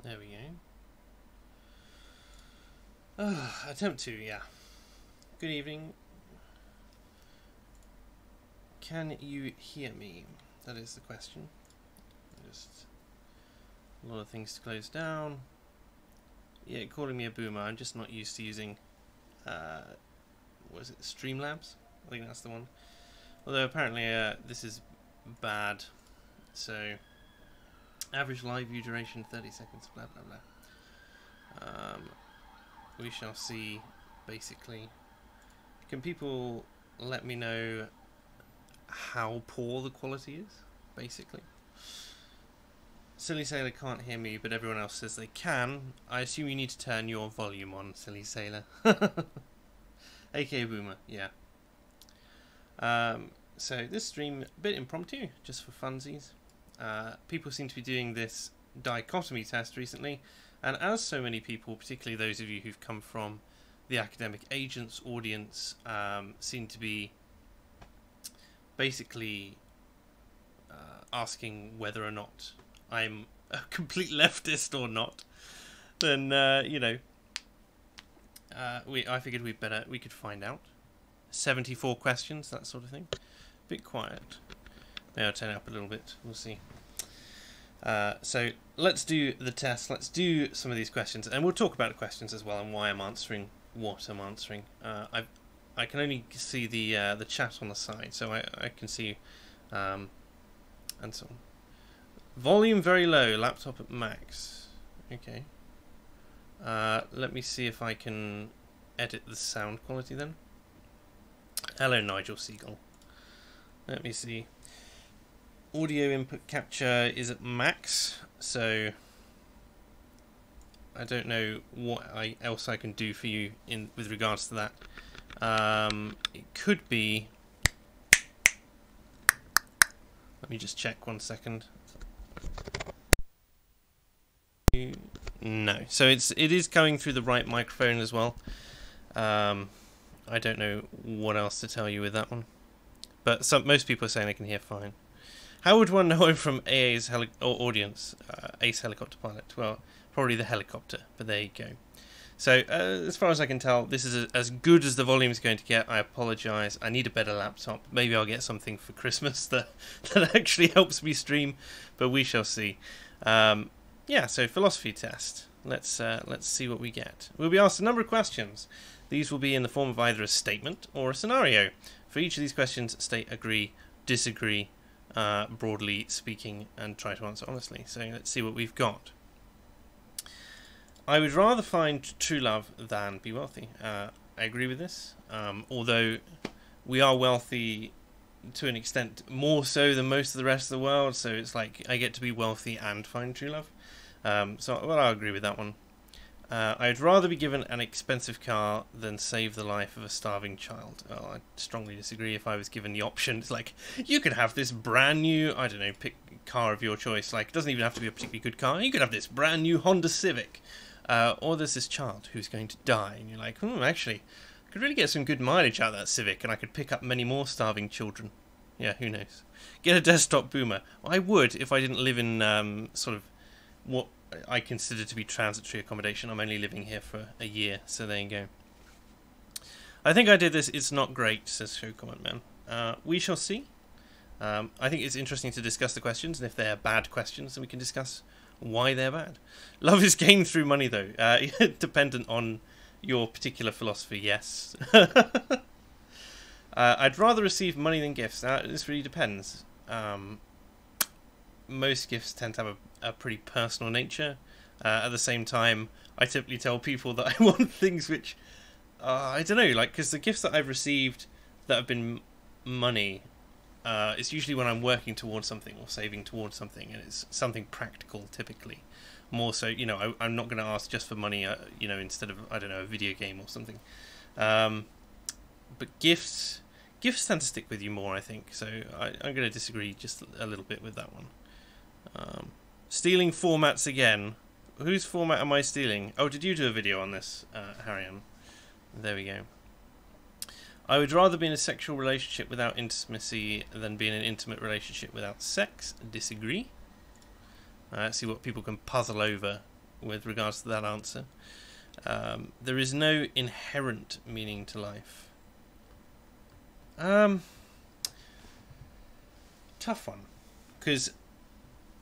There we go. Attempt 2, yeah. Good evening. Can you hear me? That is the question. Just a lot of things to close down. Yeah, calling me a boomer. I'm just not used to using, what is it, Streamlabs? I think that's the one. Although apparently this is bad. So, average live view duration 30 seconds, blah blah blah. We shall see, basically. Can people let me know how poor the quality is, basically? Silly Sailor can't hear me, but everyone else says they can. I assume you need to turn your volume on, Silly Sailor. AKA Boomer, yeah. So this stream, a bit impromptu, just for funsies. People seem to be doing this dichotomy test recently, and as so many people, particularly those of you who've come from the academic agents audience, seem to be basically asking whether or not I'm a complete leftist or not, then you know, I figured we could find out. 74 questions, that sort of thing. Bit quiet. Maybe I'll turn it up a little bit. We'll see. So let's do the test. Let's do some of these questions, and we'll talk about the questions as well and why I'm answering what I'm answering. I can only see the chat on the side, so I can see and so on. Volume very low. Laptop at max. Okay. Let me see if I can edit the sound quality then. Hello, Nigel Siegel. Let me see. Audio input capture is at max, so I don't know what else I can do for you with regards to that. It could be. Let me just check 1 second. No, so it is going through the right microphone as well. I don't know what else to tell you with that one, but most people are saying they can hear fine. How would one know I'm from AA's audience? Ace Helicopter Pilot. Well, probably the helicopter, but there you go. So, as far as I can tell, this is as good as the volume is going to get. I apologise. I need a better laptop. Maybe I'll get something for Christmas that actually helps me stream, but we shall see. Yeah, so philosophy test. Let's see what we get. We'll be asked a number of questions. These will be in the form of either a statement or a scenario. For each of these questions, state agree, disagree, broadly speaking, and try to answer honestly. So let's see what we've got. I would rather find true love than be wealthy. I agree with this. Although we are wealthy to an extent more so than most of the rest of the world, so it's like I get to be wealthy and find true love. So well, I'll agree with that one. I'd rather be given an expensive car than save the life of a starving child. Oh, I strongly disagree. If I was given the option, it's like, you could have this brand new, I don't know, pick a car of your choice. Like, it doesn't even have to be a particularly good car. You could have this brand new Honda Civic. Or there's this child who's going to die. And you're like, actually, I could really get some good mileage out of that Civic, and I could pick up many more starving children. Yeah, who knows? Get a desktop boomer. Well, I would if I didn't live in sort of what I consider to be transitory accommodation. I'm only living here for a year, so there you go. I think I did this. It's not great, says Show Comment Man. We shall see. I think it's interesting to discuss the questions, and if they're bad questions, then we can discuss why they're bad. Love is gained through money, though. Dependent on your particular philosophy, yes. I'd rather receive money than gifts. This really depends. Most gifts tend to have a pretty personal nature. At the same time, I typically tell people that I want things which, I don't know, like, because the gifts that I've received that have been money, it's usually when I'm working towards something or saving towards something, and it's something practical typically. More so, you know, I'm not going to ask just for money, you know, instead of, I don't know, a video game or something. But gifts tend to stick with you more, I think. So I'm going to disagree just a little bit with that one. Stealing formats again. Whose format am I stealing? Oh, did you do a video on this, Harrian? There we go. I would rather be in a sexual relationship without intimacy than be in an intimate relationship without sex. Disagree. Let's see what people can puzzle over with regards to that answer. There is no inherent meaning to life. Tough one, because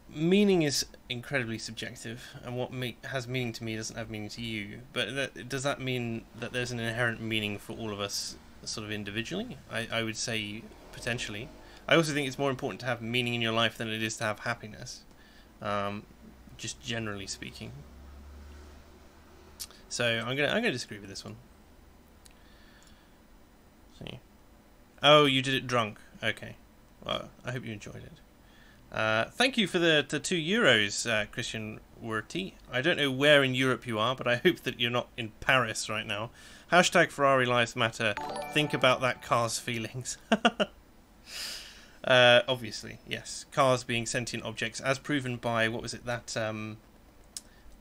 meaning is incredibly subjective, and what has meaning to me doesn't have meaning to you. But does that mean that there's an inherent meaning for all of us, sort of individually? I would say potentially. I also think it's more important to have meaning in your life than it is to have happiness, just generally speaking. So I'm gonna disagree with this one. See. Oh, you did it drunk. Okay. Well, I hope you enjoyed it. Thank you for the €2, Christian Werty. I don't know where in Europe you are, but I hope that you're not in Paris right now. Hashtag Ferrari Lives Matter. Think about that car's feelings. Obviously, yes. Cars being sentient objects, as proven by, what was it, that... there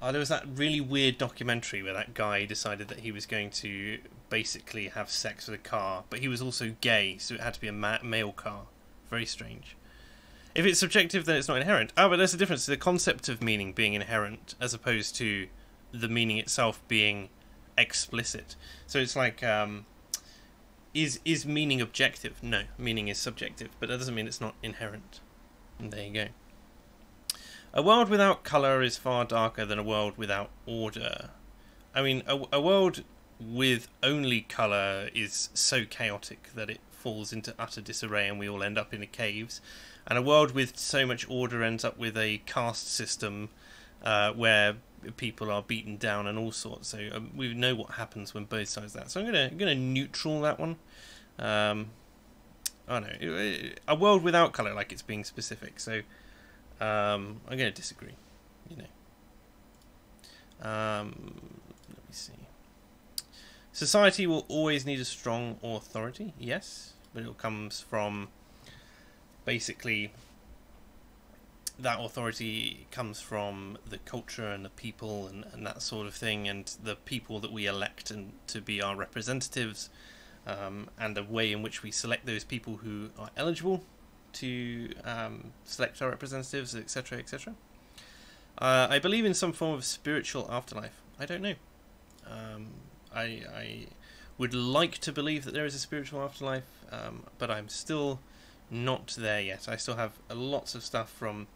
was that really weird documentary where that guy decided that he was going to basically have sex with a car, but he was also gay, so it had to be a male car. Very strange. If it's subjective, then it's not inherent. Oh, but there's a difference. The concept of meaning being inherent as opposed to the meaning itself being explicit. So it's like, is meaning objective? No, meaning is subjective, but that doesn't mean it's not inherent. And there you go. A world without colour is far darker than a world without order. I mean, a world with only colour is so chaotic that it falls into utter disarray and we all end up in caves. And a world with so much order ends up with a caste system where people are beaten down and all sorts. So we know what happens when both sides of that. So I'm gonna neutral that one. I don't know, a world without colour, like it's being specific. So I'm going to disagree, you know. Let me see. Society will always need a strong authority, yes, but it comes from basically that authority comes from the culture and the people and that sort of thing, and the people that we elect and to be our representatives, and the way in which we select those people who are eligible to select our representatives, etc., etc. I believe in some form of spiritual afterlife. I don't know. I would like to believe that there is a spiritual afterlife, but I'm still not there yet. I still have lots of stuff from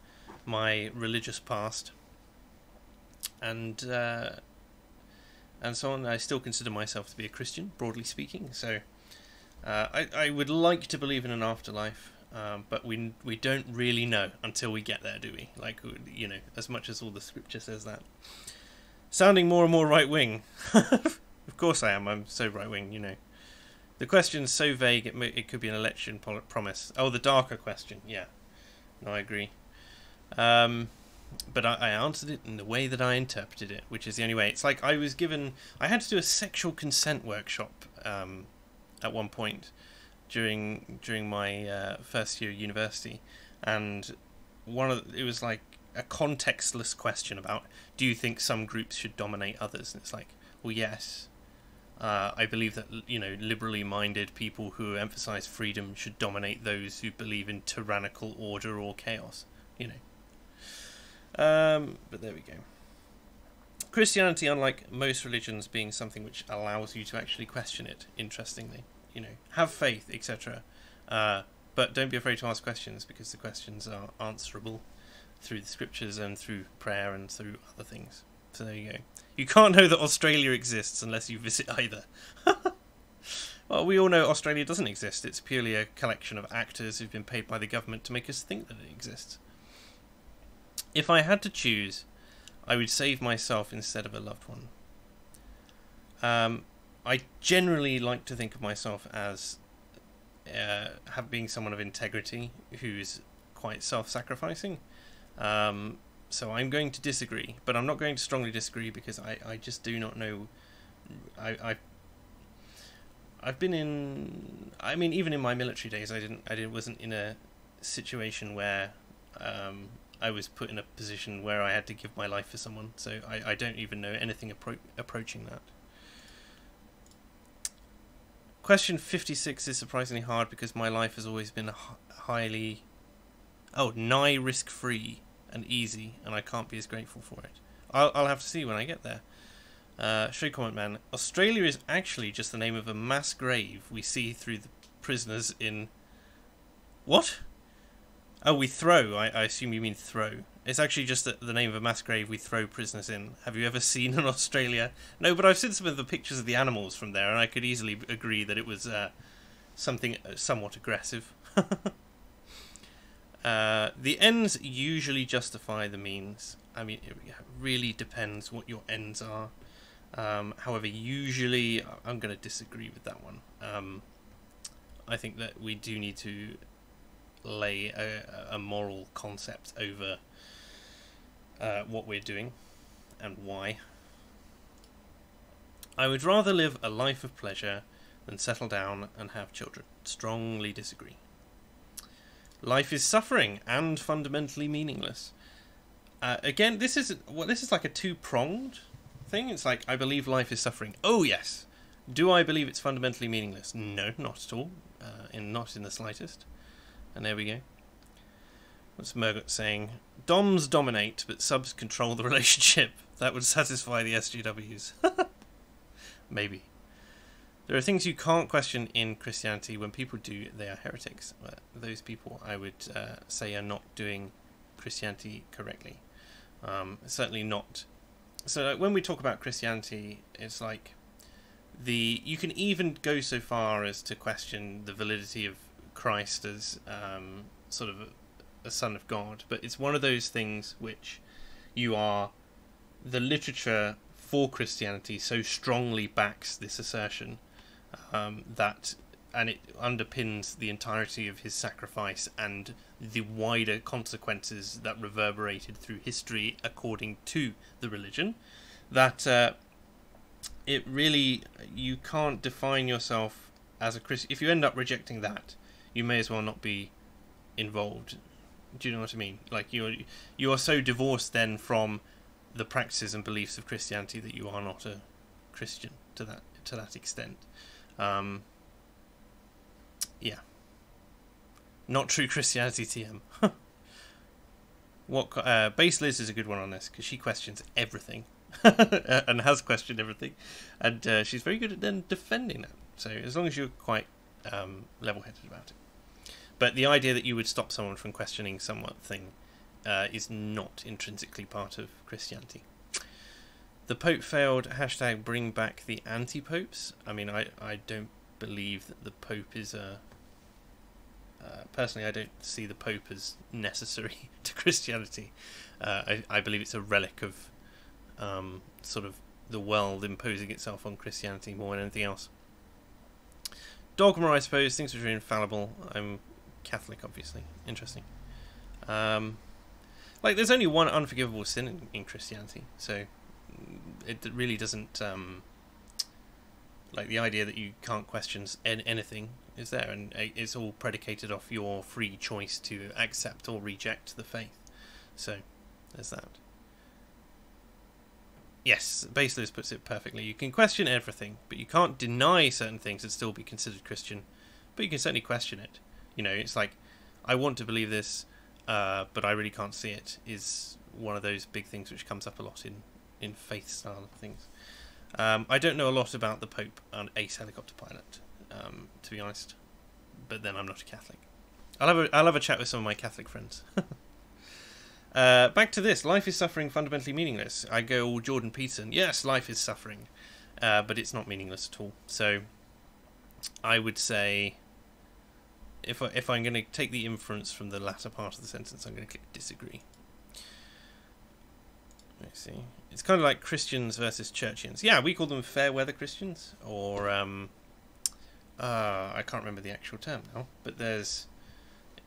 my religious past, and so on. I still consider myself to be a Christian, broadly speaking. So I would like to believe in an afterlife. But we don't really know until we get there, do we? Like, you know, as much as all the scripture says that. Sounding more and more right-wing. Of course I am. I'm so right-wing, you know. The question's so vague, it could be an election promise. Oh, the darker question. Yeah. No, I agree. But I answered it in the way that I interpreted it, which is the only way. It's like I had to do a sexual consent workshop at one point during my first year of university, and it was like a contextless question about, do you think some groups should dominate others? And it's like, well, yes, I believe that, you know, liberally minded people who emphasize freedom should dominate those who believe in tyrannical order or chaos, you know. But there we go. Christianity, unlike most religions, being something which allows you to actually question it, interestingly. You know, have faith, etc. But don't be afraid to ask questions, because the questions are answerable through the scriptures and through prayer and through other things. So there you go. You can't know that Australia exists unless you visit either. Well, we all know Australia doesn't exist. It's purely a collection of actors who've been paid by the government to make us think that it exists. If I had to choose, I would save myself instead of a loved one. I generally like to think of myself as being someone of integrity who's quite self-sacrificing. So I'm going to disagree, but I'm not going to strongly disagree because I just do not know. I've been in. I mean, even in my military days, I wasn't in a situation where I was put in a position where I had to give my life for someone. So I don't even know anything approaching that. Question 56 is surprisingly hard because my life has always been nigh risk-free and easy, and I can't be as grateful for it. I'll have to see when I get there. Show comment man. Australia is actually just the name of a mass grave we see through the prisoners in... What? Oh, we throw. I assume you mean throw. It's actually just the name of a mass grave we throw prisoners in. Have you ever seen in Australia? No, but I've seen some of the pictures of the animals from there, and I could easily agree that it was something somewhat aggressive. The ends usually justify the means. I mean, it really depends what your ends are. However, usually I'm going to disagree with that one. I think that we do need to lay a moral concept over what we're doing and why. I would rather live a life of pleasure than settle down and have children. Strongly disagree. Life is suffering and fundamentally meaningless. Again, this is like a two-pronged thing. It's like, I believe life is suffering. Oh yes. Do I believe it's fundamentally meaningless? No, not at all. Not in the slightest. And there we go. What's Murgot saying? Doms dominate, but subs control the relationship. That would satisfy the SGWs. Maybe. There are things you can't question in Christianity. When people do, they are heretics. Those people, I would say, are not doing Christianity correctly. Certainly not. So like, when we talk about Christianity, it's like you can even go so far as to question the validity of Christ as sort of a son of God, but it's one of those things which the literature for Christianity so strongly backs this assertion and it underpins the entirety of his sacrifice and the wider consequences that reverberated through history according to the religion, that it really, you can't define yourself as a Christian. If you end up rejecting that, you may as well not be involved. Do you know what I mean? Like, you are so divorced then from the practices and beliefs of Christianity that you are not a Christian to that extent. Yeah. Not true Christianity, TM. Base Liz is a good one on this, because she questions everything. And has questioned everything. And she's very good at then defending that. So as long as you're quite level-headed about it. But the idea that you would stop someone from questioning something is not intrinsically part of Christianity. The Pope failed. # bring back the anti-popes. I mean, I don't believe that the Pope is a... personally, I don't see the Pope as necessary to Christianity. I believe it's a relic of sort of the world imposing itself on Christianity more than anything else. Dogma, I suppose. Things which are infallible. I'm Catholic, obviously. Interesting. Like, there's only one unforgivable sin in Christianity, so it really doesn't... like, the idea that you can't question anything is there, and it's all predicated off your free choice to accept or reject the faith. So, there's that. Yes, Baseless puts it perfectly. You can question everything, but you can't deny certain things and still be considered Christian. But you can certainly question it. You know, it's like, I want to believe this, but I really can't see it, is one of those big things which comes up a lot in faith style things. I don't know a lot about the Pope and Ace Helicopter Pilot, to be honest. But then I'm not a Catholic. I'll have a chat with some of my Catholic friends. Back to this. Life is suffering, fundamentally meaningless. I go all Jordan Peterson. Yes, life is suffering. But it's not meaningless at all. So I would say, if I'm going to take the inference from the latter part of the sentence, I'm going to click disagree. Let's see. It's kind of like Christians versus Churchians. Yeah, we call them fair weather Christians, or I can't remember the actual term now. But there's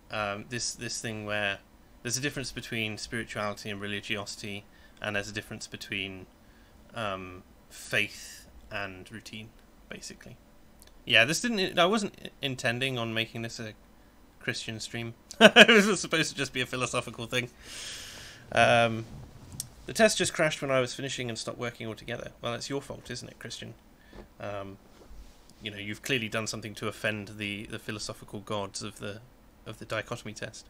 this thing where there's a difference between spirituality and religiosity, and there's a difference between faith and routine, basically. Yeah, I wasn't intending on making this a Christian stream. It was supposed to just be a philosophical thing. The test just crashed when I was finishing and stopped working altogether. Well, it's your fault, isn't it, Christian? You know, you've clearly done something to offend the philosophical gods of the dichotomy test.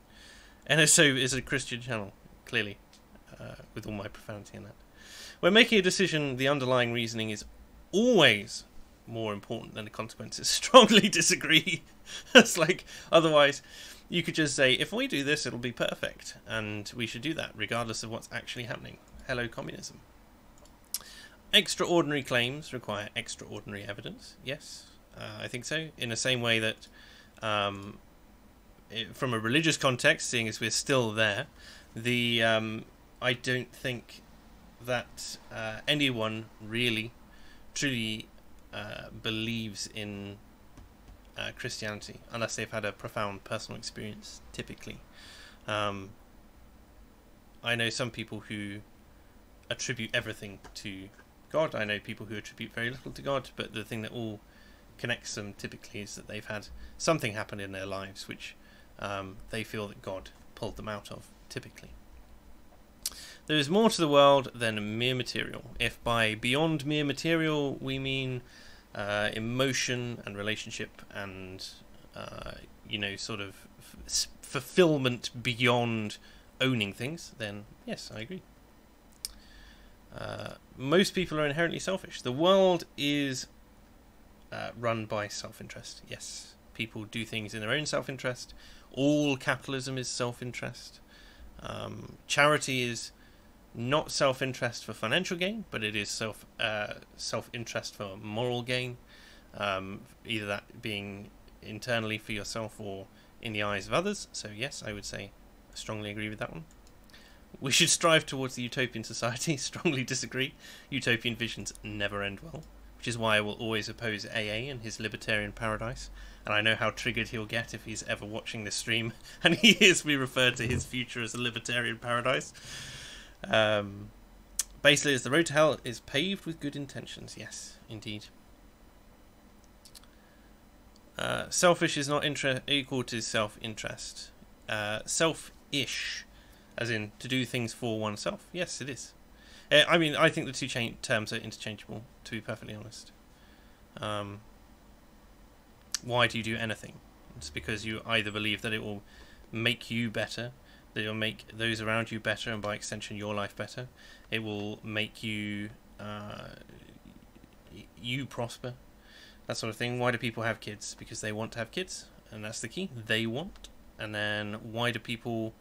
NSO is a Christian channel, clearly, with all my profanity in that. when making a decision, the underlying reasoning is always more important than the consequences. Strongly disagree. It's like, otherwise, you could just say, if we do this, it'll be perfect, and we should do that, regardless of what's actually happening. Hello, communism. Extraordinary claims require extraordinary evidence. Yes, I think so. In the same way that, from a religious context, seeing as we're still there, I don't think that anyone really, truly believes in Christianity unless they've had a profound personal experience, typically. I know some people who attribute everything to God. I know people who attribute very little to God, but the thing that all connects them typically is that they've had something happen in their lives which they feel that God pulled them out of, typically. There is more to the world than mere material. If by beyond mere material we mean emotion and relationship and sort of fulfillment beyond owning things, then yes, I agree. Most people are inherently selfish. The world is run by self-interest. Yes, people do things in their own self-interest. All capitalism is self-interest. Charity is not self-interest for financial gain, but it is self-interest for moral gain, either that being internally for yourself or in the eyes of others. So yes, I would say I strongly agree with that one. We should strive towards the utopian society. Strongly disagree. Utopian visions never end well, which is why I will always oppose AA and his libertarian paradise. And I know how triggered he'll get if he's ever watching this stream and he hears me refer to his future as a libertarian paradise. Basically, as the road to hell is paved with good intentions. Yes, indeed. Selfish is not equal to self-interest. Selfish, as in to do things for oneself. Yes, it is. I mean, I think the two terms are interchangeable, to be perfectly honest. Why do you do anything? It's because you either believe that it will make you better, that it will make those around you better, and by extension your life better. It will make you prosper, that sort of thing. Why do people have kids? Because they want to have kids, and that's the key. They want. And then why do people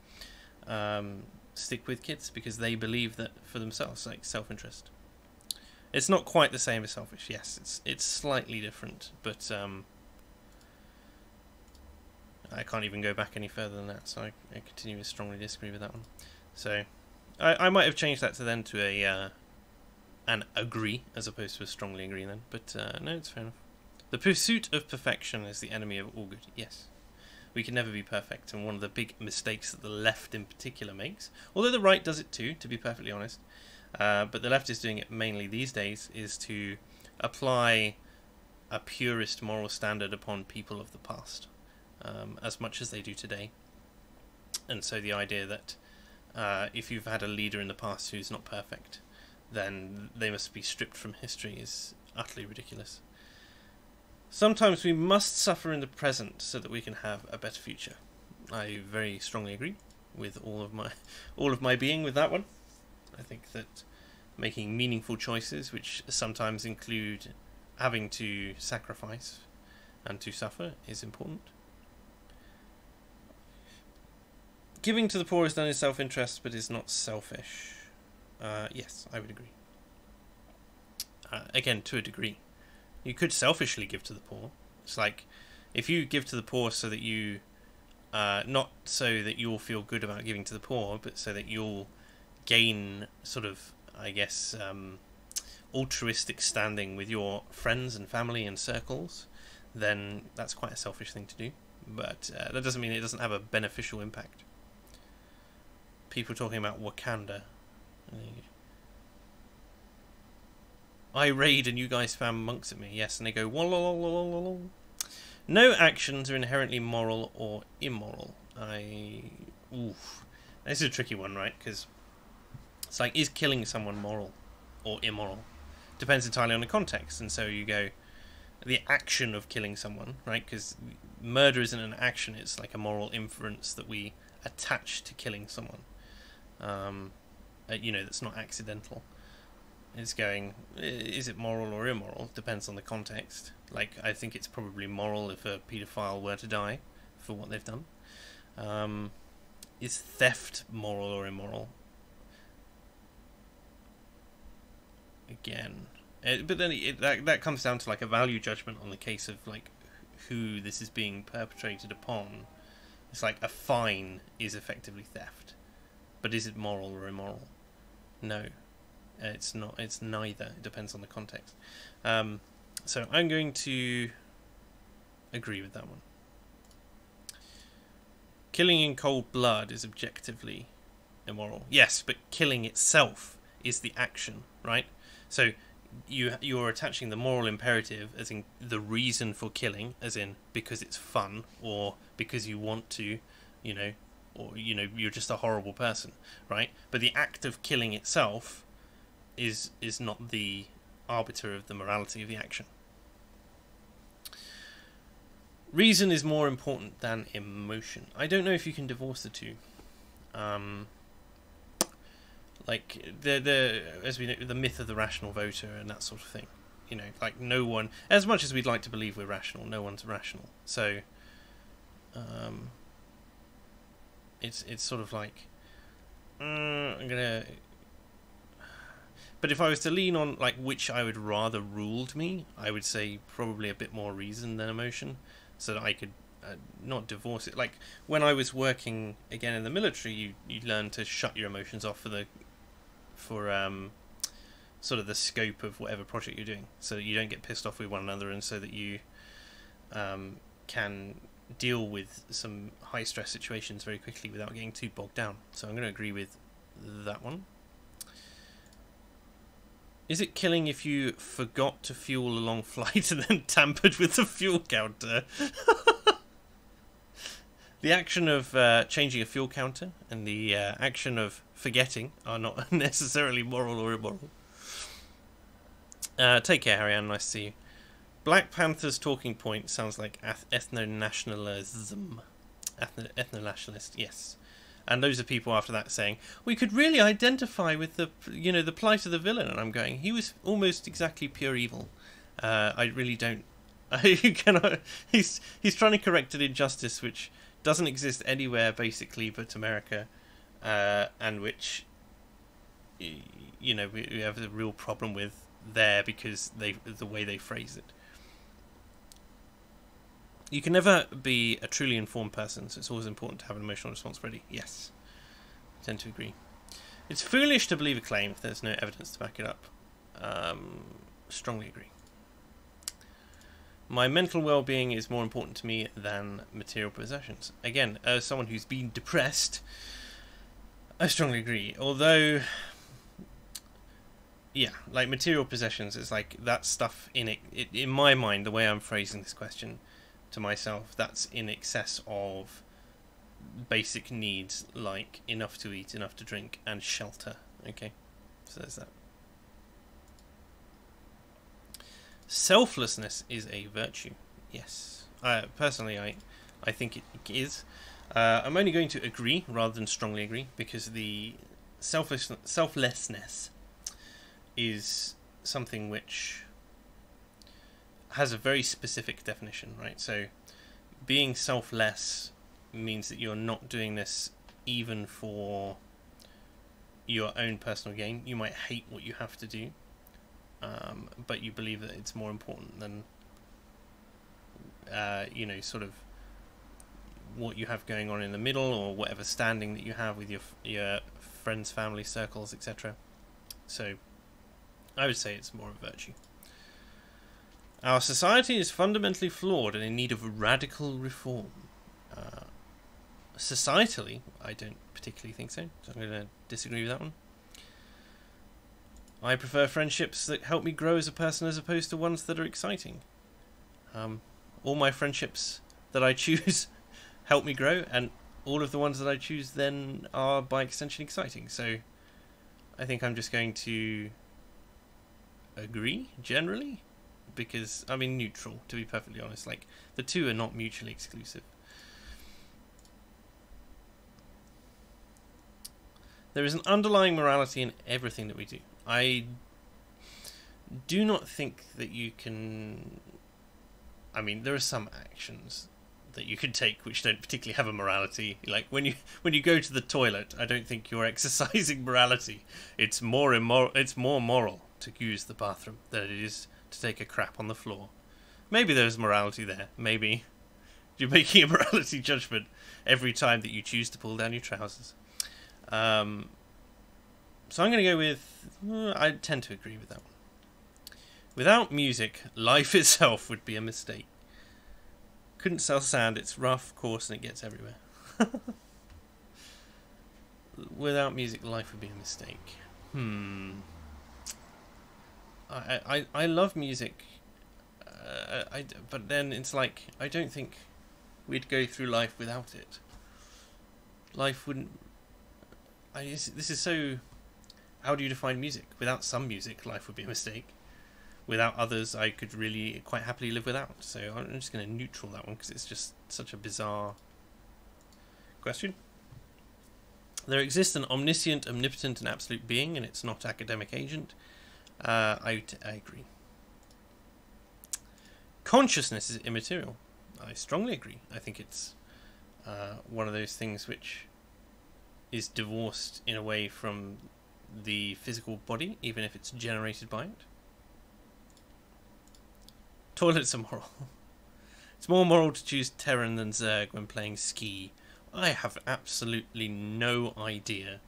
stick with kids? Because they believe that for themselves, like self-interest. It's not quite the same as selfish. Yes, it's slightly different, but I can't even go back any further than that, so I continue to strongly disagree with that one. So I might have changed that to then to an agree as opposed to a strongly agree then, but no, it's fair enough. The pursuit of perfection is the enemy of all good. Yes, we can never be perfect, and one of the big mistakes that the left in particular makes, although the right does it too, to be perfectly honest, but the left is doing it mainly these days, is to apply a purist moral standard upon people of the past. As much as they do today. And so the idea that if you've had a leader in the past who's not perfect, then they must be stripped from history is utterly ridiculous. Sometimes we must suffer in the present so that we can have a better future. I very strongly agree with all of my being with that one. I think that making meaningful choices, which sometimes include having to sacrifice and to suffer, is important. Giving to the poor is done in self-interest, but is not selfish. Yes, I would agree. Again, to a degree. You could selfishly give to the poor. It's like, if you give to the poor so that you... not so that you'll feel good about giving to the poor, but so that you'll gain sort of, I guess, altruistic standing with your friends and family and circles, then that's quite a selfish thing to do. But that doesn't mean it doesn't have a beneficial impact. People talking about Wakanda. I raid and you guys spam monks at me. Yes, and they go, wallololololol. No actions are inherently moral or immoral. Oof. This is a tricky one, right? Because it's like, is killing someone moral or immoral? Depends entirely on the context. And so you go, the action of killing someone, right? Because murder isn't an action, it's like a moral inference that we attach to killing someone. That's not accidental. It's going, is it moral or immoral? Depends on the context. Like, I think it's probably moral if a paedophile were to die for what they've done. Is theft moral or immoral? Again, but then that comes down to like a value judgment on the case of like who this is being perpetrated upon. It's like a fine is effectively theft, but is it moral or immoral? No, it's not. It's neither. It depends on the context. So I'm going to agree with that one. Killing in cold blood is objectively immoral. Yes, but killing itself is the action, right? So you're attaching the moral imperative as in the reason for killing, as in because it's fun or because you want to, or you're just a horrible person, right? But the act of killing itself is not the arbiter of the morality of the action. Reason is more important than emotion. I don't know if you can divorce the two. Like as we know, the myth of the rational voter and that sort of thing. Like no one, as much as we'd like to believe we're rational, no one's rational. So, it's sort of like I'm gonna. But if I was to lean on like which I would rather ruled me, I would say probably a bit more reason than emotion, so that I could not divorce it. Like when I was working again in the military, you learn to shut your emotions off for sort of the scope of whatever project you're doing, so that you don't get pissed off with one another, and so that you can deal with some high stress situations very quickly without getting too bogged down. So I'm going to agree with that one. Is it killing if you forgot to fuel a long flight and then tampered with the fuel counter? The action of changing a fuel counter and the action of forgetting are not necessarily moral or immoral. Take care, Ariane. Nice to see you. Black Panther's talking point sounds like ethno-nationalism. Ethno-nationalist, yes. And those are people after that saying, we could really identify with the plight of the villain. And I'm going, he was almost exactly pure evil. I really don't. He's trying to correct an injustice which doesn't exist anywhere basically but America, and which we have a real problem with there because the way they phrase it. You can never be a truly informed person, so it's always important to have an emotional response ready. Yes, I tend to agree. It's foolish to believe a claim if there's no evidence to back it up. Strongly agree. My mental well-being is more important to me than material possessions. Again, as someone who's been depressed, I strongly agree. Although, yeah, like material possessions, it's like that stuff in it. In my mind, the way I'm phrasing this question to myself, that's in excess of basic needs like enough to eat, enough to drink, and shelter. Okay, so there's that. Selflessness is a virtue. Yes, personally, I think it is. I'm only going to agree rather than strongly agree, because the selflessness is something which has a very specific definition, right? So being selfless means that you're not doing this even for your own personal gain. You might hate what you have to do, but you believe that it's more important than sort of what you have going on in the middle, or whatever standing that you have with your friends, family, circles, etc. So I would say it's more of a virtue. Our society is fundamentally flawed and in need of radical reform. Societally, I don't particularly think so, so I'm going to disagree with that one. I prefer friendships that help me grow as a person as opposed to ones that are exciting. All my friendships that I choose help me grow, and all of the ones that I choose then are by extension exciting. So I think I'm just going to agree generally, because I mean neutral, to be perfectly honest. Like the two are not mutually exclusive. There is an underlying morality in everything that we do. I do not think that you can... I mean, there are some actions that you can take which don't particularly have a morality. Like when you go to the toilet, I don't think you're exercising morality. It's more immoral. It's more moral to use the bathroom than it is to take a crap on the floor. Maybe there's morality there. Maybe you're making a morality judgment every time that you choose to pull down your trousers. So I'm going to go with... I tend to agree with that one. Without music, life itself would be a mistake. Couldn't sell sand, it's rough, coarse, and it gets everywhere. Without music, life would be a mistake. I love music, but then it's like, I don't think we'd go through life without it. Life wouldn't... this is so... How do you define music? Without some music, life would be a mistake. Without others, I could really quite happily live without. So I'm just going to neutral that one because it's just such a bizarre question. There exists an omniscient, omnipotent, and absolute being, and it's not academic agent. I agree. Consciousness is immaterial. I strongly agree. I think it's one of those things which is divorced in a way from the physical body, even if it's generated by it. Toilets are moral. It's more moral to choose Terran than Zerg when playing ski. I have absolutely no idea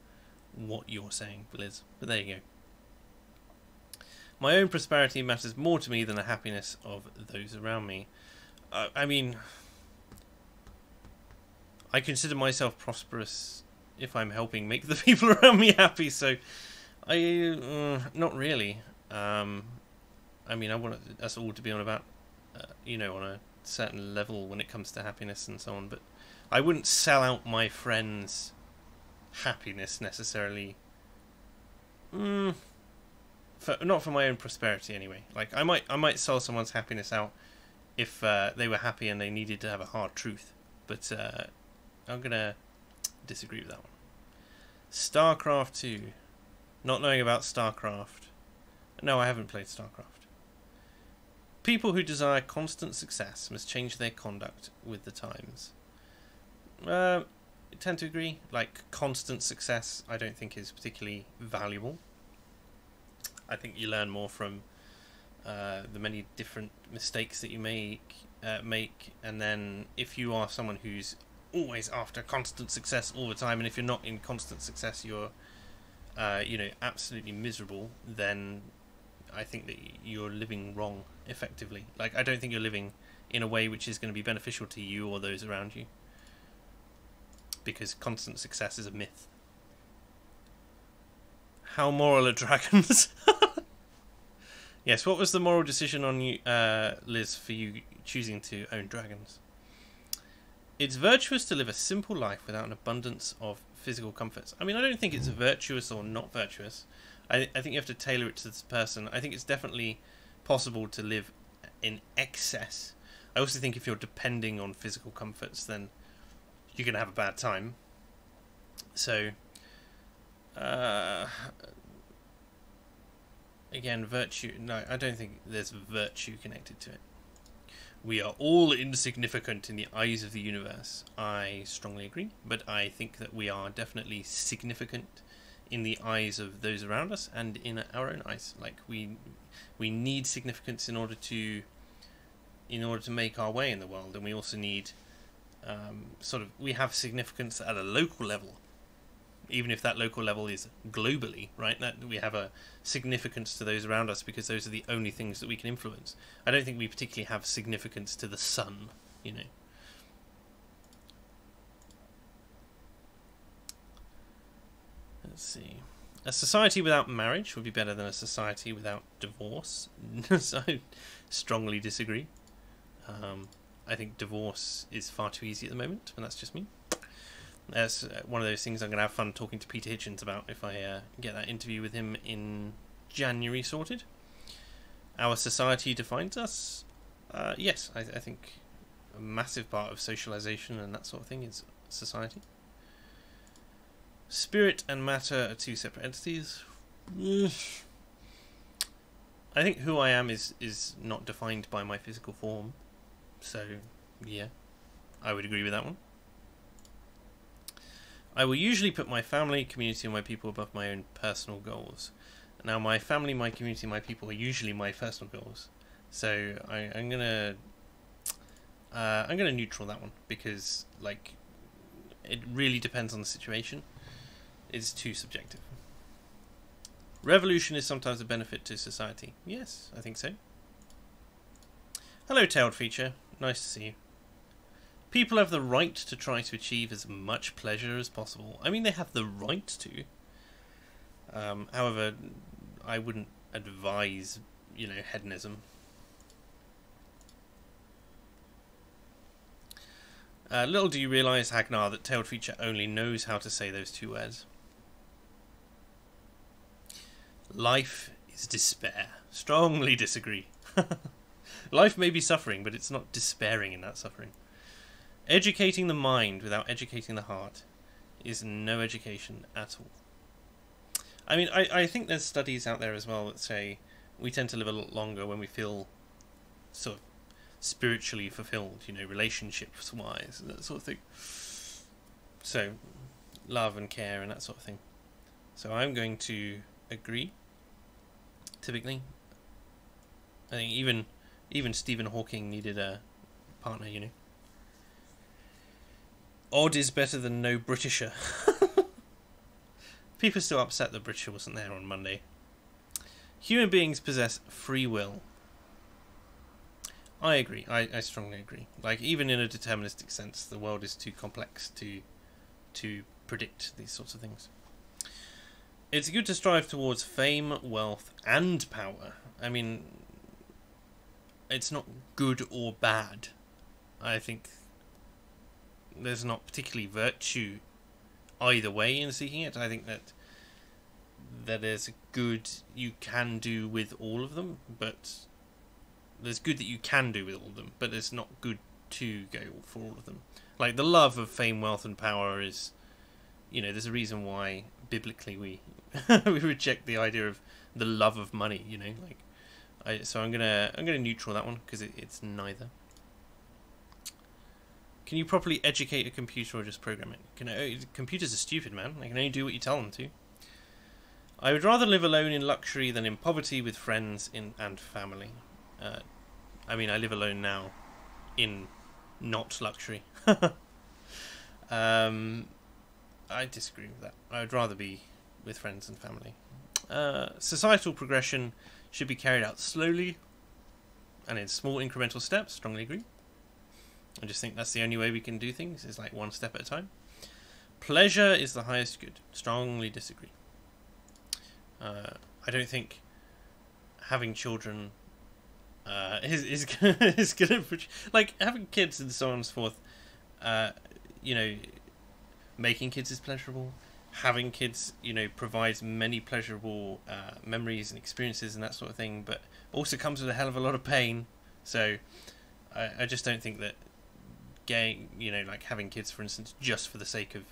what you're saying, Liz, but there you go. My own prosperity matters more to me than the happiness of those around me. I mean, I consider myself prosperous if I'm helping make the people around me happy, so not really. I mean, I want us all to be on about, on a certain level when it comes to happiness and so on, but I wouldn't sell out my friends' happiness necessarily. Not for my own prosperity anyway. Like I might sell someone's happiness out if they were happy and they needed to have a hard truth, but I'm gonna disagree with that one. StarCraft 2. Not knowing about StarCraft. No, I haven't played StarCraft. People who desire constant success must change their conduct with the times. I tend to agree. Like, constant success I don't think is particularly valuable. I think you learn more from the many different mistakes that you make, and then if you are someone who's always after constant success all the time, and if you're not in constant success, you're absolutely miserable, then I think that you're living wrong, effectively. Like, I don't think you're living in a way which is going to be beneficial to you or those around you, because constant success is a myth. How moral are dragons? Yes, what was the moral decision on you, Liz, for you choosing to own dragons? It's virtuous to live a simple life without an abundance of physical comforts. I mean, I don't think it's virtuous or not virtuous. I think you have to tailor it to this person. I think it's definitely possible to live in excess. I also think if you're depending on physical comforts, then you're going to have a bad time. So, again, virtue... No, I don't think there's virtue connected to it. We are all insignificant in the eyes of the universe. I strongly agree, but I think that we are definitely significant in the eyes of those around us and in our own eyes. Like, we need significance in order to make our way in the world, and we also need we have significance at a local level, even if that local level is globally, right? That we have a significance to those around us because those are the only things that we can influence. I don't think we particularly have significance to the sun, Let's see. A society without marriage would be better than a society without divorce. So I strongly disagree. I think divorce is far too easy at the moment, and that's just me. That's one of those things I'm going to have fun talking to Peter Hitchens about if I get that interview with him in January sorted. Our society defines us. Yes, I think a massive part of socialization and that sort of thing is society. Spirit and matter are two separate entities. I think who I am is not defined by my physical form. So, yeah, I would agree with that one. I will usually put my family, community, and my people above my own personal goals. Now, my family, my community, my people are usually my personal goals. So I'm gonna neutral that one, because like it really depends on the situation. It's too subjective. Revolution is sometimes a benefit to society. Yes, I think so. Hello, Tailed Feature. Nice to see you. People have the right to try to achieve as much pleasure as possible. I mean, they have the right to. However, I wouldn't advise, hedonism. Little do you realise, Hagnar, that Tailed Feature only knows how to say those two words. Life is despair. Strongly disagree. Life may be suffering, but it's not despairing in that suffering. Educating the mind without educating the heart is no education at all. I mean, I think there's studies out there as well that say we tend to live a lot longer when we feel sort of spiritually fulfilled, relationships-wise, that sort of thing. So, love and care and that sort of thing. So I'm going to agree. Typically, I think even Stephen Hawking needed a partner, Odd is better than no Britisher. People are still upset that Britisher wasn't there on Monday. Human beings possess free will. I agree. I strongly agree. Like, even in a deterministic sense, the world is too complex to predict these sorts of things. It's good to strive towards fame, wealth, and power. I mean, it's not good or bad. I think there's not particularly virtue either way in seeking it. I think that there's good you can do with all of them, but there's good that you can do with all of them, but it's not good to go for all of them. Like, the love of fame, wealth, and power is, there's a reason why biblically we we reject the idea of the love of money. So I'm gonna neutral that one because it's neither. Can you properly educate a computer or just program it? Computers are stupid, man. They can only do what you tell them to. I would rather live alone in luxury than in poverty with friends and family. I mean, I live alone now in not luxury. I disagree with that. I would rather be with friends and family. Societal progression should be carried out slowly and in small incremental steps. Strongly agree. I just think that's the only way we can do things, is like one step at a time. Pleasure is the highest good. Strongly disagree. I don't think having children is gonna like having kids and so on and so forth. Making kids is pleasurable. Having kids, provides many pleasurable memories and experiences and that sort of thing, but also comes with a hell of a lot of pain. So I just don't think that like having kids, for instance, just for the sake of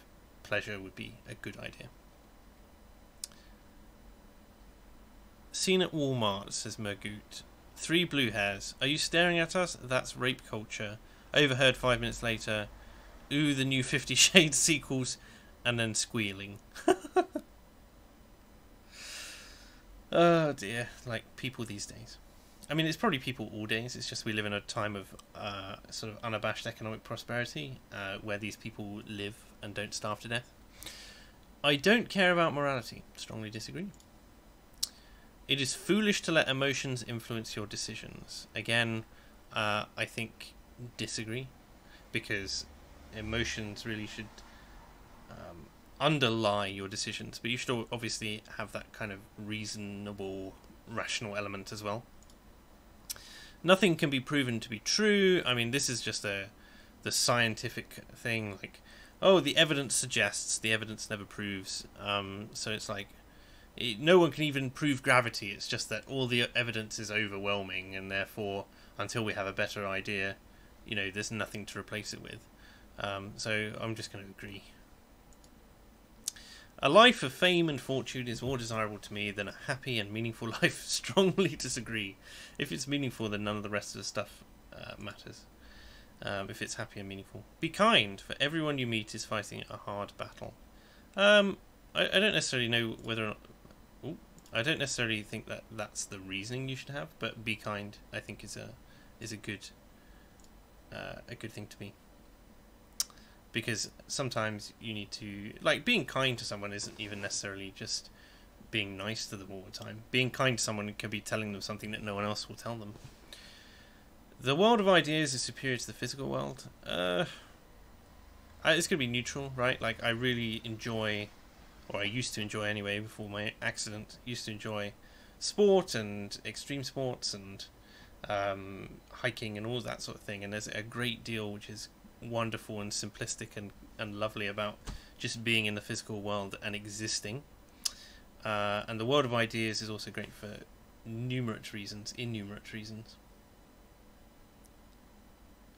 pleasure would be a good idea. Seen at Walmart, says Mergoot. 3 blue hairs. Are you staring at us? That's rape culture. Overheard 5 minutes later. Ooh, the new 50 Shades sequels. And then squealing. Oh dear. Like, people these days. I mean, it's probably people all days. It's just we live in a time of sort of unabashed economic prosperity, where these people live and don't starve to death. I don't care about morality. Strongly disagree. It is foolish to let emotions influence your decisions. Again, I think disagree, because emotions really should underlie your decisions, but you should obviously have that kind of reasonable, rational element as well. Nothing can be proven to be true. I mean, this is just the scientific thing, like, oh, the evidence suggests, the evidence never proves. So it's like, no one can even prove gravity. It's just that all the evidence is overwhelming, and therefore, until we have a better idea, there's nothing to replace it with. So I'm just going to agree. A life of fame and fortune is more desirable to me than a happy and meaningful life. Strongly disagree. If it's meaningful, then none of the rest of the stuff matters. If it's happy and meaningful. Be kind, for everyone you meet is fighting a hard battle. I don't necessarily know whether or not... Ooh, I don't necessarily think that that's the reasoning you should have, but be kind, I think, is a good thing to be. Because sometimes you need to... Like, being kind to someone isn't even necessarily just being nice to them all the time. Being kind to someone can be telling them something that no one else will tell them. The world of ideas is superior to the physical world. It's going to be neutral, right? Like, I really enjoy, or I used to enjoy anyway before my accident, used to enjoy sport and extreme sports and hiking and all that sort of thing. And there's a great deal which is wonderful and simplistic and lovely about just being in the physical world and existing. And the world of ideas is also great for innumerate reasons.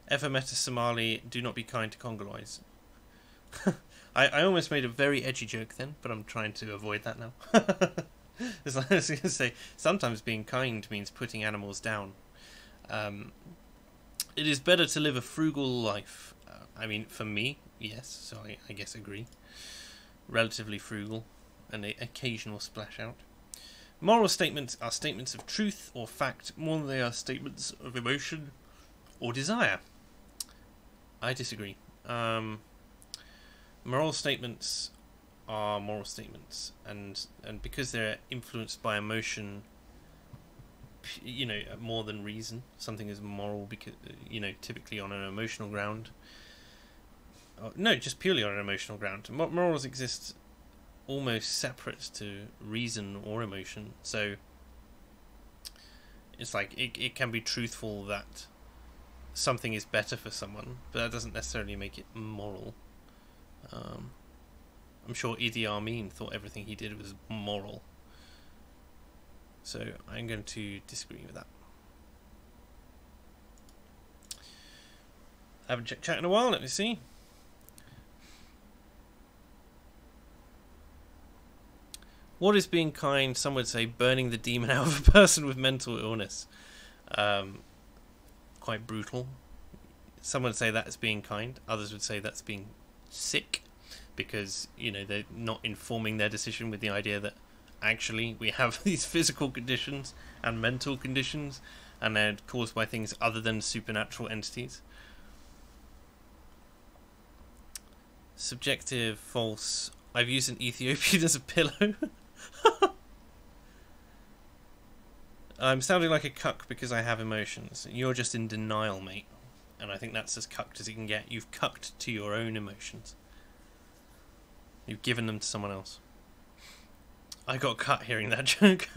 Ever met a Somali? Do not be kind to Congoloids. I almost made a very edgy joke then, but I'm trying to avoid that now. As I was going to say, sometimes being kind means putting animals down. It is better to live a frugal life. I mean, for me, yes, so I guess agree. Relatively frugal, and an occasional splash out. Moral statements are statements of truth or fact more than they are statements of emotion or desire. I disagree. Moral statements are moral statements, and because they're influenced by emotion, you know, more than reason, something is moral because, you know, typically on an emotional ground. No, just purely on an emotional ground. Morals exist almost separate to reason or emotion, so it's like it can be truthful that something is better for someone, but that doesn't necessarily make it moral. I'm sure Idi Amin thought everything he did was moral, so I'm going to disagree with that. I haven't checked chat in a while, let me see. What is being kind? Some would say burning the demon out of a person with mental illness. Quite brutal. Some would say that's being kind. Others would say that's being sick, because, you know, they're not informing their decision with the idea that actually we have these physical conditions and mental conditions, and they're caused by things other than supernatural entities. Subjective, false. I've used an Ethiopian as a pillow. I'm sounding like a cuck because I have emotions. You're just in denial, mate. And I think that's as cucked as you can get. You've cucked to your own emotions. You've given them to someone else. I got cut hearing that joke.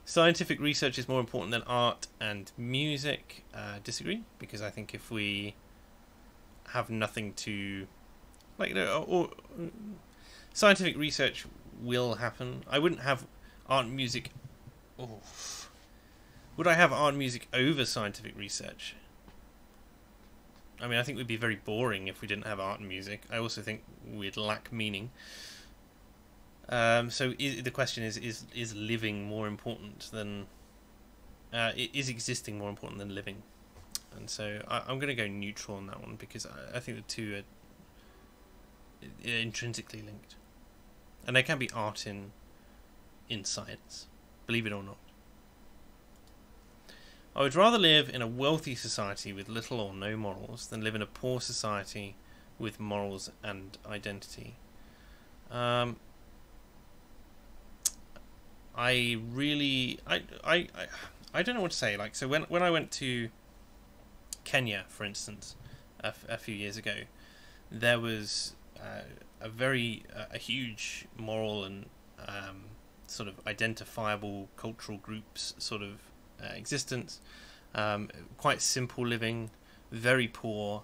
Scientific research is more important than art and music. Disagree, because I think if we have nothing to... like, scientific research will happen. I wouldn't have art and music... Oh. Would I have art and music over scientific research? I mean, I think we'd be very boring if we didn't have art and music. I also think we'd lack meaning. So the question is living more important than... is existing more important than living? And so I'm going to go neutral on that one, because I think the two are intrinsically linked. And there can be art in science, believe it or not. I would rather live in a wealthy society with little or no morals than live in a poor society with morals and identity. I don't know what to say. Like, so when I went to Kenya, for instance, a few years ago, there was a huge moral and sort of identifiable cultural groups sort of existence, quite simple living, very poor,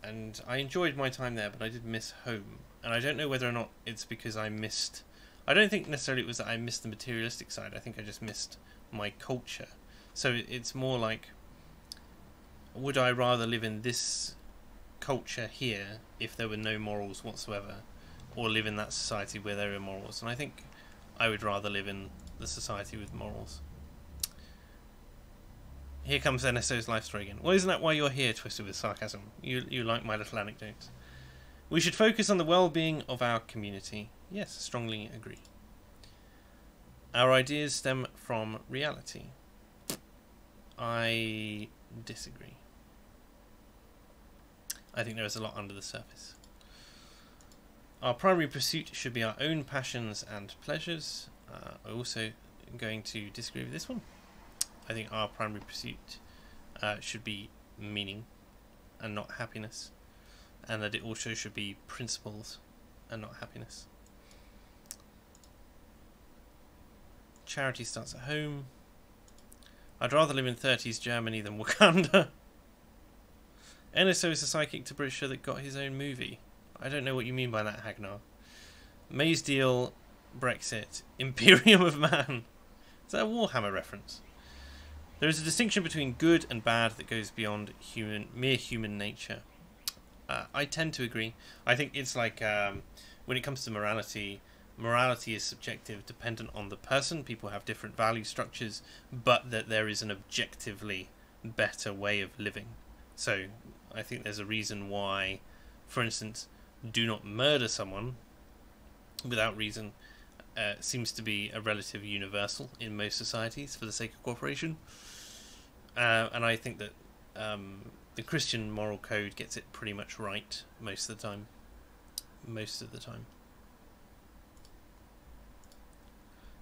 and I enjoyed my time there, but I did miss home. And I don't know whether or not it's because I don't think necessarily it was that I missed the materialistic side. I think I just missed my culture. So it's more like, would I rather live in this culture here if there were no morals whatsoever, or live in that society where there are morals. And I think I would rather live in the society with morals. Here comes NSO's life story again. Well, isn't that why you're here, twisted with sarcasm? You like my little anecdotes. We should focus on the well-being of our community. Yes, strongly agree. Our ideas stem from reality. I disagree. I think there is a lot under the surface. Our primary pursuit should be our own passions and pleasures. I'm also going to disagree with this one. I think our primary pursuit should be meaning and not happiness, and that it also should be principles and not happiness. Charity starts at home. I'd rather live in 30s Germany than Wakanda. NSO is a psychic to Britisher that got his own movie. I don't know what you mean by that, Hagnar. May's deal, Brexit, Imperium of Man. Is that a Warhammer reference? There is a distinction between good and bad that goes beyond mere human nature. I tend to agree. I think it's like when it comes to morality, morality is subjective, dependent on the person. People have different value structures, but that there is an objectively better way of living. So I think there's a reason why, for instance, do not murder someone without reason seems to be a relative universal in most societies for the sake of cooperation. And I think that the Christian moral code gets it pretty much right most of the time. Most of the time.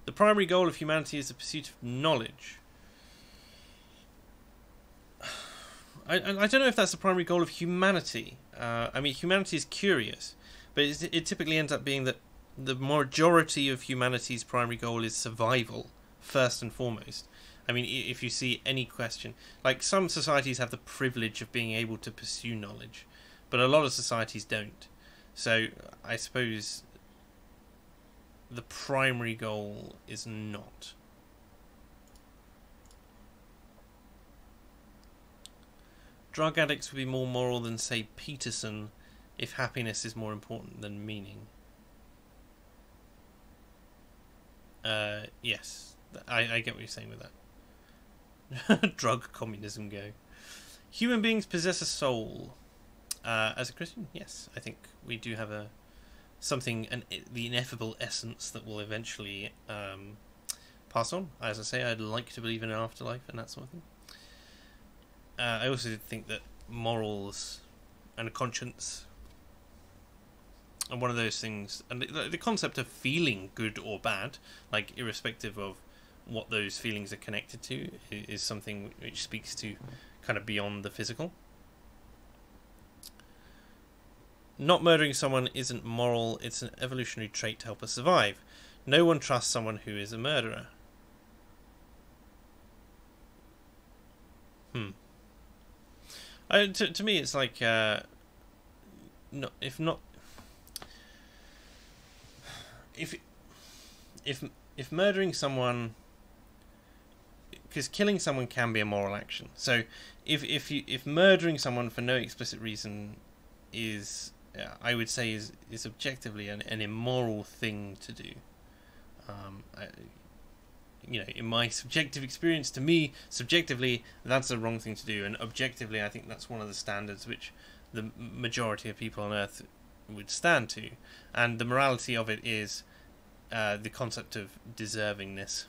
The primary goal of humanity is the pursuit of knowledge. I don't know if that's the primary goal of humanity. I mean, humanity is curious, but it typically ends up being that the majority of humanity's primary goal is survival, first and foremost. I mean, if you see any question, like some societies have the privilege of being able to pursue knowledge, but a lot of societies don't. So I suppose the primary goal is not. Drug addicts would be more moral than, say, Peterson if happiness is more important than meaning. Yes, I get what you're saying with that. Drug communism go. Human beings possess a soul. As a Christian, yes, I think we do have the ineffable essence that will eventually pass on. As I say, I'd like to believe in an afterlife and that sort of thing. I also think that morals and a conscience are one of those things, and the concept of feeling good or bad, like irrespective of what those feelings are connected to, is something which speaks to kind of beyond the physical. Not murdering someone isn't moral, it's an evolutionary trait to help us survive. No one trusts someone who is a murderer. To me, it's like if murdering someone, because killing someone can be a moral action. So if murdering someone for no explicit reason is, I would say, is objectively an immoral thing to do. In my subjective experience, to me, subjectively, that's the wrong thing to do, and objectively, I think that's one of the standards which the majority of people on Earth would stand to, and the morality of it is the concept of deservingness,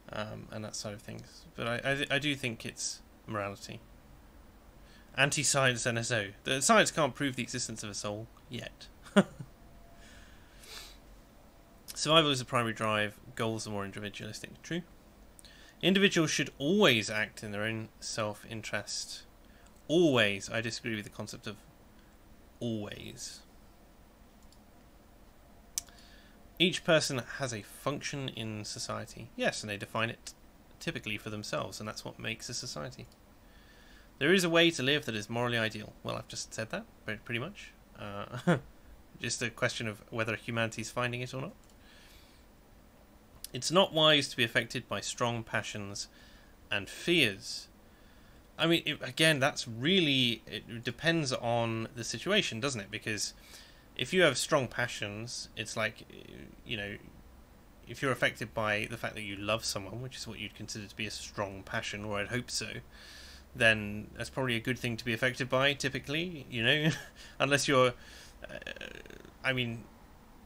and that side of things. But I do think it's morality. Anti-science NSO. The science can't prove the existence of a soul yet. Survival is the primary drive. Goals are more individualistic. True. Individuals should always act in their own self-interest. Always. I disagree with the concept of always. Each person has a function in society. Yes, and they define it typically for themselves, and that's what makes a society. There is a way to live that is morally ideal. Well, I've just said that, pretty much. Just a question of whether humanity is finding it or not. It's not wise to be affected by strong passions and fears. I mean, again, that's really, it depends on the situation, doesn't it? Because if you have strong passions, it's like, you know, if you're affected by the fact that you love someone, which is what you'd consider to be a strong passion, or I'd hope so, then that's probably a good thing to be affected by, typically, you know, unless you're, I mean,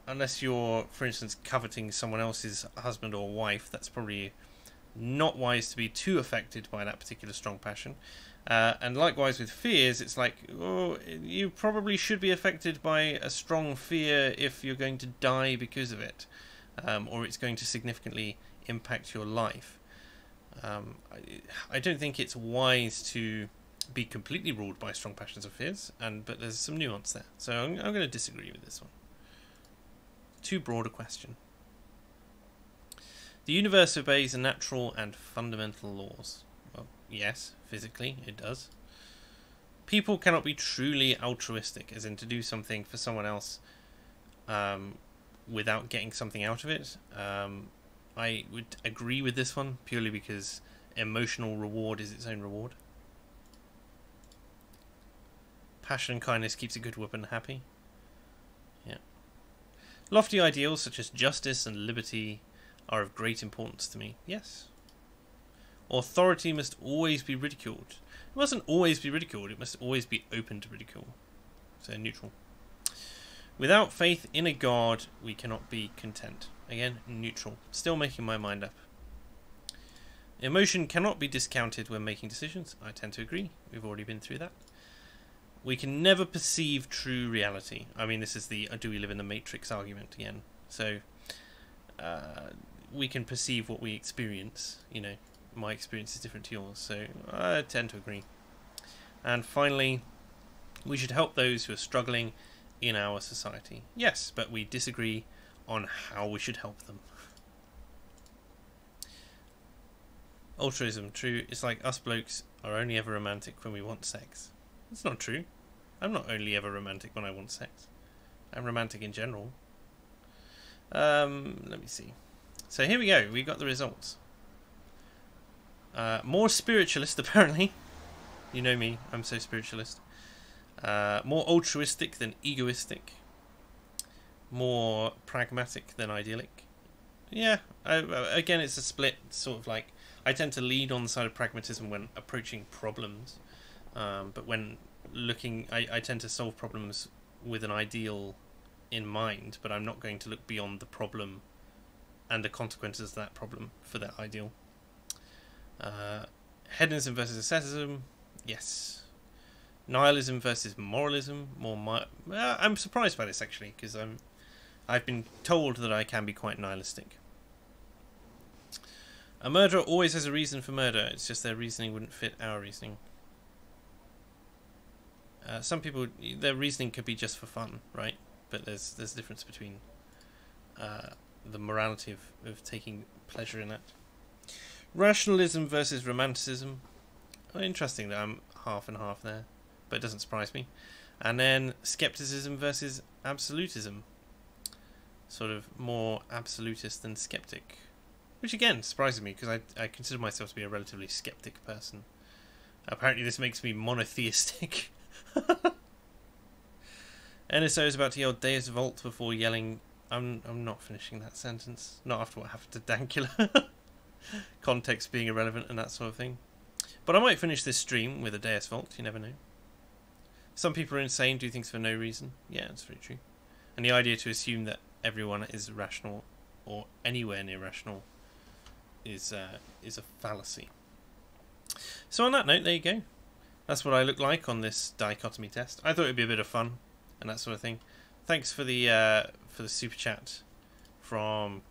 unless you're, for instance, coveting someone else's husband or wife, that's probably not wise to be too affected by that particular strong passion. And likewise with fears, it's like, oh, you probably should be affected by a strong fear if you're going to die because of it, or it's going to significantly impact your life. I don't think it's wise to be completely ruled by strong passions or fears, but there's some nuance there. So I'm going to disagree with this one. Too broad a question. The universe obeys natural and fundamental laws. Well, yes, physically it does. People cannot be truly altruistic, as in to do something for someone else without getting something out of it. I would agree with this one, purely because emotional reward is its own reward. Passion and kindness keeps a good weapon happy. Yeah. Lofty ideals such as justice and liberty are of great importance to me. Yes. Authority must always be ridiculed. It mustn't always be ridiculed, it must always be open to ridicule. So neutral. Without faith in a god, we cannot be content. Again, neutral. Still making my mind up. Emotion cannot be discounted when making decisions. I tend to agree. We've already been through that. We can never perceive true reality. I mean, this is the do we live in the Matrix argument again. So, we can perceive what we experience. You know, my experience is different to yours. So, I tend to agree. And finally, we should help those who are struggling in our society. Yes, but we disagree on how we should help them. Altruism, true. It's like us blokes are only ever romantic when we want sex. It's not true. I'm not only ever romantic when I want sex. I'm romantic in general. Let me see. So here we go. We got the results. More spiritualist, apparently. You know me. I'm so spiritualist. More altruistic than egoistic. More pragmatic than idyllic. Yeah. Again, it's a split. Sort of like I tend to lead on the side of pragmatism when approaching problems. But when looking, I tend to solve problems with an ideal in mind, but I'm not going to look beyond the problem and the consequences of that problem for that ideal. Hedonism versus asceticism, yes. Nihilism versus moralism, I'm surprised by this actually, because I've been told that I can be quite nihilistic. A murderer always has a reason for murder, it's just their reasoning wouldn't fit our reasoning. Some people, their reasoning could be just for fun, right? But there's a difference between the morality of taking pleasure in that. Rationalism versus romanticism. Oh, interesting that I'm half and half there, but it doesn't surprise me. And then skepticism versus absolutism. Sort of more absolutist than skeptic. Which again surprises me, because I consider myself to be a relatively skeptic person. Apparently this makes me monotheistic. NSO is about to yell Deus Volt before yelling I'm not finishing that sentence. Not after what happened to Dankula. Context being irrelevant and that sort of thing. But I might finish this stream with a Deus Volt, you never know. Some people are insane, do things for no reason. Yeah, that's very true. And the idea to assume that everyone is rational or anywhere near rational is a fallacy. So on that note, there you go. That's what I look like on this dichotomy test. I thought it'd be a bit of fun and that sort of thing. Thanks for the super chat from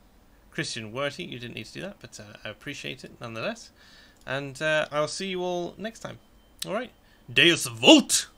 Christian Werty. You didn't need to do that, but I appreciate it nonetheless. And I'll see you all next time. All right, Deus Volt!